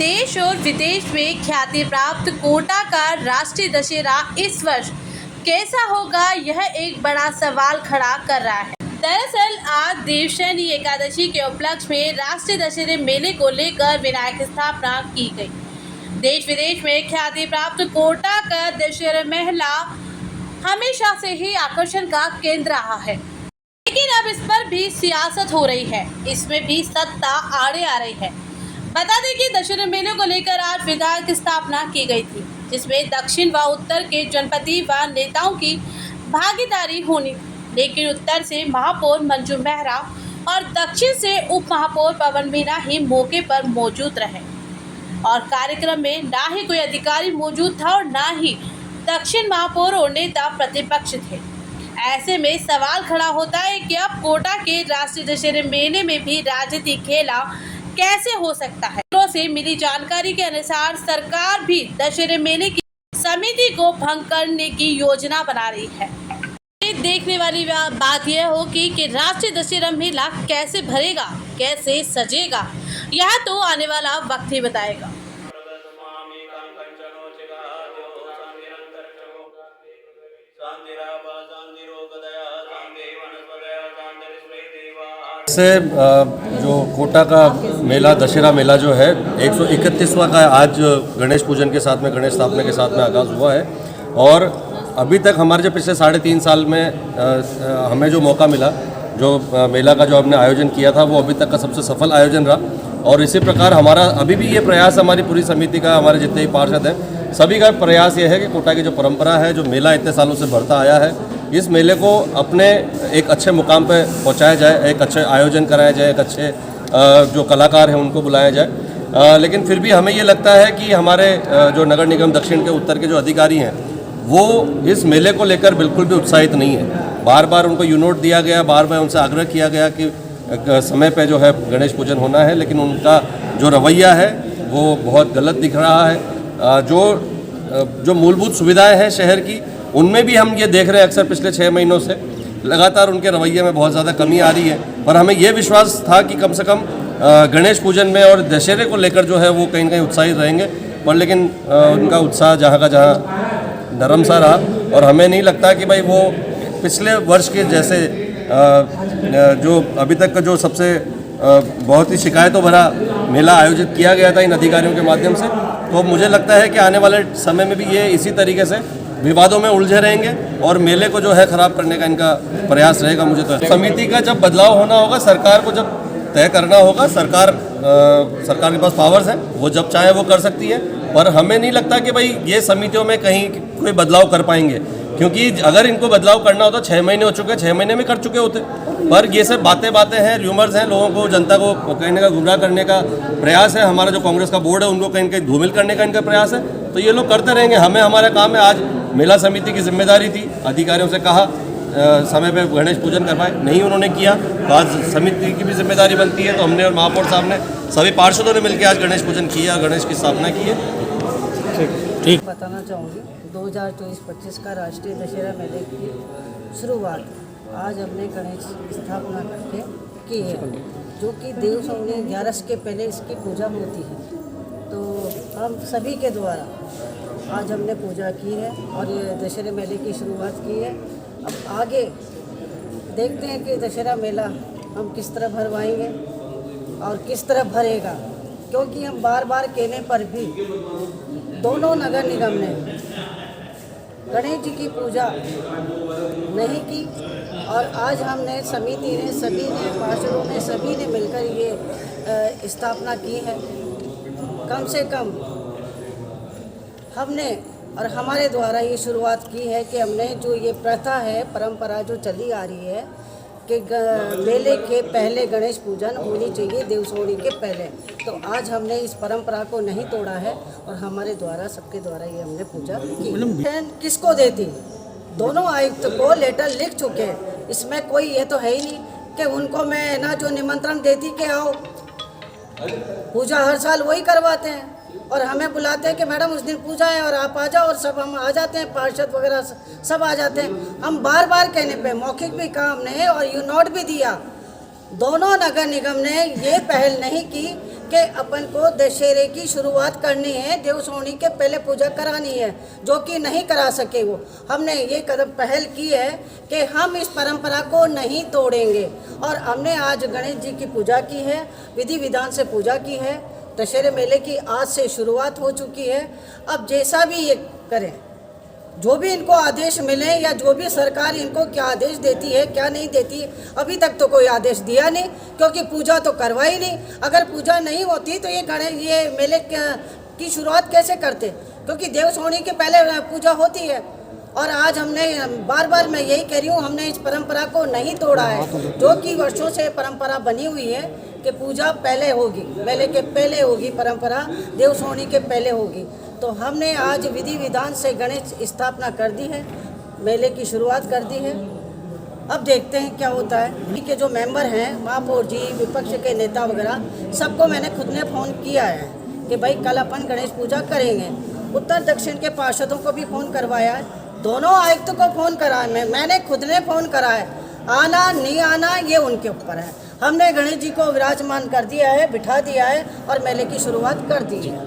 देश और विदेश में ख्याति प्राप्त कोटा का राष्ट्रीय दशहरा इस वर्ष कैसा होगा, यह एक बड़ा सवाल खड़ा कर रहा है। दरअसल आज देवशयनी एकादशी के उपलक्ष्य में राष्ट्रीय दशहरे मेले को लेकर विनायक स्थापना की गई। देश विदेश में ख्याति प्राप्त कोटा का दशहरा मेला हमेशा से ही आकर्षण का केंद्र रहा है, लेकिन अब इस पर भी सियासत हो रही है, इसमें भी सत्ता आड़े आ रही है। बता दें कि दशहरा मेले को लेकर आज विधायक स्थापना की गई थी, जिसमें दक्षिण व उत्तर के जनपति व नेताओं की भागीदारी होनी थी, लेकिन उत्तर से महापौर मंजू मेहरा और दक्षिण से उप महापौर पवन मीना ही मौके पर मौजूद रहे और कार्यक्रम में ना ही कोई अधिकारी मौजूद था और ना ही दक्षिण महापौर और नेता प्रतिपक्ष थे। ऐसे में सवाल खड़ा होता है कि अब कोटा के राष्ट्रीय दशहरे मेले में भी राजनीतिक खेला कैसे हो सकता है। सूत्रों से मिली जानकारी के अनुसार सरकार भी दशहरे मेले की समिति को भंग करने की योजना बना रही है। देखने वाली बात यह होगी कि राष्ट्रीय दशहरा मेला कैसे भरेगा, कैसे सजेगा, यह तो आने वाला वक्त ही बताएगा। से जो कोटा का मेला दशहरा मेला जो है 131वां का आज गणेश पूजन के साथ में, गणेश स्थापना के साथ में आगाज़ हुआ है। और अभी तक हमारे जो पिछले 3.5 साल में हमें जो मौका मिला, जो मेला का जो हमने आयोजन किया था, वो अभी तक का सबसे सफल आयोजन रहा। और इसी प्रकार हमारा अभी भी ये प्रयास, हमारी पूरी समिति का, हमारे जितने भी पार्षद हैं, सभी का प्रयास ये है कि कोटा की जो परंपरा है, जो मेला इतने सालों से बढ़ता आया है, इस मेले को अपने एक अच्छे मुकाम पे पहुंचाया जाए, एक अच्छे आयोजन कराया जाए, एक अच्छे जो कलाकार हैं उनको बुलाया जाए। लेकिन फिर भी हमें ये लगता है कि हमारे जो नगर निगम दक्षिण के उत्तर के जो अधिकारी हैं, वो इस मेले को लेकर बिल्कुल भी उत्साहित नहीं है। बार बार उनको यूनोट दिया गया, बार बार उनसे आग्रह किया गया कि समय पे जो है गणेश पूजन होना है, लेकिन उनका जो रवैया है वो बहुत गलत दिख रहा है। जो मूलभूत सुविधाएं हैं शहर की, उनमें भी हम ये देख रहे हैं अक्सर पिछले 6 महीनों से लगातार उनके रवैये में बहुत ज़्यादा कमी आ रही है। पर हमें ये विश्वास था कि कम से कम गणेश पूजन में और दशहरे को लेकर जो है वो कहीं ना कहीं उत्साहित रहेंगे, पर लेकिन उनका उत्साह जहाँ का जहाँ नरम सा रहा। और हमें नहीं लगता कि भाई वो पिछले वर्ष के जैसे जो अभी तक का जो सबसे बहुत ही शिकायतों भरा मेला आयोजित किया गया था इन अधिकारियों के माध्यम से, तो मुझे लगता है कि आने वाले समय में भी ये इसी तरीके से विवादों में उलझे रहेंगे और मेले को जो है ख़राब करने का इनका प्रयास रहेगा। मुझे तो समिति का जब बदलाव होना होगा, सरकार को जब तय करना होगा, सरकार के पास पावर्स हैं, वो जब चाहे वो कर सकती है। पर हमें नहीं लगता कि भाई ये समितियों में कहीं कोई बदलाव कर पाएंगे, क्योंकि अगर इनको बदलाव करना होता 6 महीने हो चुके, 6 महीने में कर चुके होते। पर ये सब बातें हैं, र्यूमर्स हैं, लोगों को, जनता को कहीं ना कहीं गुमराह करने का प्रयास है। हमारा जो कांग्रेस का बोर्ड है उनको कहीं ना कहीं धूमिल करने का इनका प्रयास है, तो ये लोग करते रहेंगे। हमें हमारा काम है, आज मेला समिति की जिम्मेदारी थी, अधिकारियों से कहा समय पे गणेश पूजन करवाए, नहीं उन्होंने किया, तो आज समिति की भी जिम्मेदारी बनती है। तो हमने और महापौर साहब ने, सभी पार्षदों ने मिलकर आज गणेश पूजन किया, गणेश की स्थापना की है। ठीक बताना चाहूँगी 2024-25 का राष्ट्रीय दशहरा मेले की शुरुआत आज हमने गणेश स्थापना करके की है, जो कि देव सौने 11 के पहले इसकी पूजा होती है। तो हम सभी के द्वारा आज हमने पूजा की है और ये दशहरे मेले की शुरुआत की है। अब आगे देखते हैं कि दशहरा मेला हम किस तरह भरवाएंगे और किस तरह भरेगा, क्योंकि हम बार बार कहने पर भी दोनों नगर निगम ने गणेश जी की पूजा नहीं की। और आज हमने समिति ने, सभी ने, पार्षदों ने, सभी ने मिलकर ये स्थापना की है। कम से कम हमने और हमारे द्वारा ये शुरुआत की है कि हमने जो ये प्रथा है, परंपरा जो चली आ रही है कि मेले के पहले गणेश पूजन होनी चाहिए, देवसोनी के पहले, तो आज हमने इस परंपरा को नहीं तोड़ा है और हमारे द्वारा, सबके द्वारा ये हमने पूजा की। किसको देती? दोनों आयुक्त को लेटर लिख चुके हैं, इसमें कोई ये तो है ही नहीं कि उनको मैं ना जो निमंत्रण देती कि आओ, पूजा हर साल वही करवाते हैं और हमें बुलाते हैं कि मैडम उस दिन पूजा है और आप आ जाओ, और सब हम आ जाते हैं, पार्षद वगैरह सब आ जाते हैं। हम बार बार कहने पे मौखिक भी कहा हमने और यूनोट भी दिया, दोनों नगर निगम ने ये पहल नहीं की के अपन को दशहरे की शुरुआत करनी है, देवसोनी के पहले पूजा करानी है, जो कि नहीं करा सके वो। हमने ये कदम पहल की है कि हम इस परंपरा को नहीं तोड़ेंगे और हमने आज गणेश जी की पूजा की है, विधि विधान से पूजा की है। दशहरे मेले की आज से शुरुआत हो चुकी है। अब जैसा भी ये करें, जो भी इनको आदेश मिले या जो भी सरकार इनको क्या आदेश देती है क्या नहीं देती, अभी तक तो कोई आदेश दिया नहीं, क्योंकि पूजा तो करवाई नहीं। अगर पूजा नहीं होती तो ये मेले की शुरुआत कैसे करते, क्योंकि देवसोनी के पहले पूजा होती है। और आज हमने बार बार मैं यही कह रही हूँ, हमने इस परंपरा को नहीं तोड़ा है, जो कि वर्षों से परंपरा बनी हुई है कि पूजा पहले होगी, मेले के पहले होगी, परंपरा देवसोनी के पहले होगी। तो हमने आज विधि विधान से गणेश स्थापना कर दी है, मेले की शुरुआत कर दी है। अब देखते हैं क्या होता है। के जो मेंबर हैं, महापौर जी, विपक्ष के नेता वगैरह, सबको मैंने खुद ने फ़ोन किया है कि भाई कल अपन गणेश पूजा करेंगे। उत्तर दक्षिण के पार्षदों को भी फ़ोन करवाया है, दोनों आयुक्त को फ़ोन करा है, मैंने खुद ने फ़ोन करा है। आना नहीं आना ये उनके ऊपर है। हमने गणेश जी को विराजमान कर दिया है, बिठा दिया है और मेले की शुरुआत कर दी है।